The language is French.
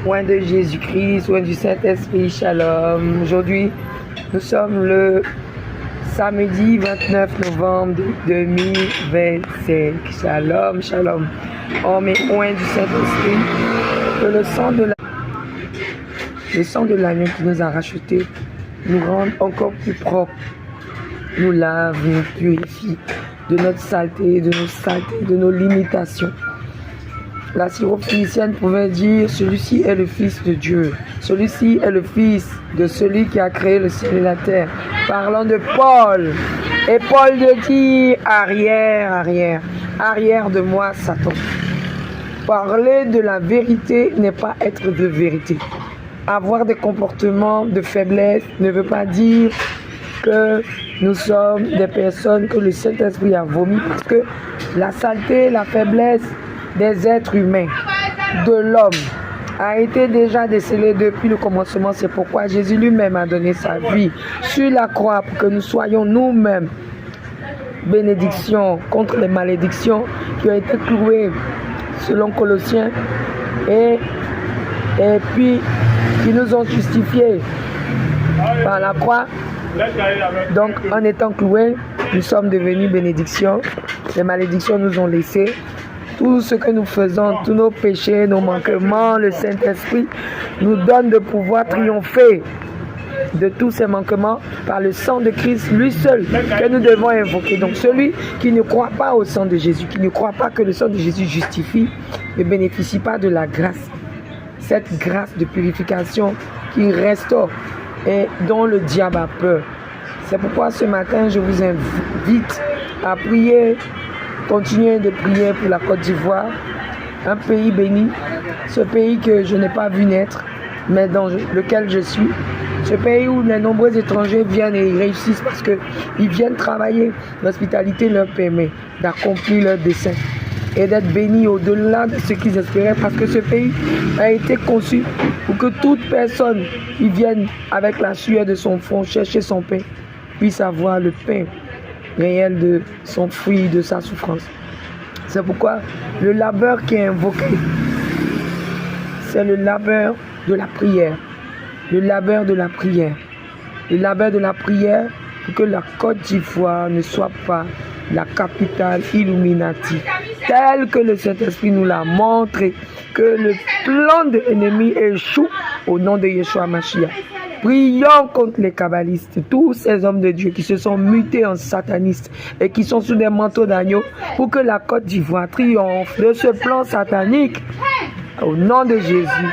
Loin de Jésus-Christ, loin du Saint-Esprit, shalom. Aujourd'hui, nous sommes le samedi 29 novembre 2025. Shalom, shalom. Homme et loin du Saint-Esprit, que le sang de l'agneau qui nous a rachetés nous rende encore plus propres, nous lave, nous purifie de notre saleté, de nos limitations. La syrophénicienne pouvait dire: celui-ci est le Fils de Dieu. Celui-ci est le Fils de celui qui a créé le ciel et la terre. Parlant de Paul. Et Paul de dire: arrière de moi, Satan. Parler de la vérité n'est pas être de vérité. Avoir des comportements de faiblesse ne veut pas dire que nous sommes des personnes que le Saint-Esprit a vomi, parce que la saleté, la faiblesse des êtres humains, de l'homme, a été déjà décelée depuis le commencement. C'est pourquoi Jésus lui-même a donné sa vie sur la croix pour que nous soyons nous-mêmes bénédictions contre les malédictions qui ont été clouées selon Colossiens et puis qui nous ont justifiés par la croix. Donc en étant cloués, nous sommes devenus bénédictions. Les malédictions nous ont laissés. Tout ce que nous faisons, tous nos péchés, nos manquements, le Saint-Esprit nous donne de pouvoir triompher de tous ces manquements par le sang de Christ, lui seul, que nous devons invoquer. Donc celui qui ne croit pas au sang de Jésus, qui ne croit pas que le sang de Jésus justifie, ne bénéficie pas de la grâce. Cette grâce de purification qui restaure et dont le diable a peur. C'est pourquoi ce matin, je vous invite à prier. Continuez de prier pour la Côte d'Ivoire, un pays béni, ce pays que je n'ai pas vu naître, mais dans lequel je suis. Ce pays où les nombreux étrangers viennent et ils réussissent parce qu'ils viennent travailler. L'hospitalité leur permet d'accomplir leur dessein et d'être bénis au-delà de ce qu'ils espéraient, parce que ce pays a été conçu pour que toute personne qui vienne avec la sueur de son front chercher son pain puisse avoir le pain réel de son fruit, de sa souffrance. C'est pourquoi le labeur qui est invoqué, c'est le labeur de la prière. Le labeur de la prière. Le labeur de la prière pour que la Côte d'Ivoire ne soit pas la capitale Illuminati, telle que le Saint-Esprit nous l'a montré, que le plan de l'ennemi échoue au nom de Yeshua Mashiach. Prions contre les kabbalistes, tous ces hommes de Dieu qui se sont mutés en satanistes et qui sont sous des manteaux d'agneau, pour que la Côte d'Ivoire triomphe de ce plan satanique au nom de Jésus.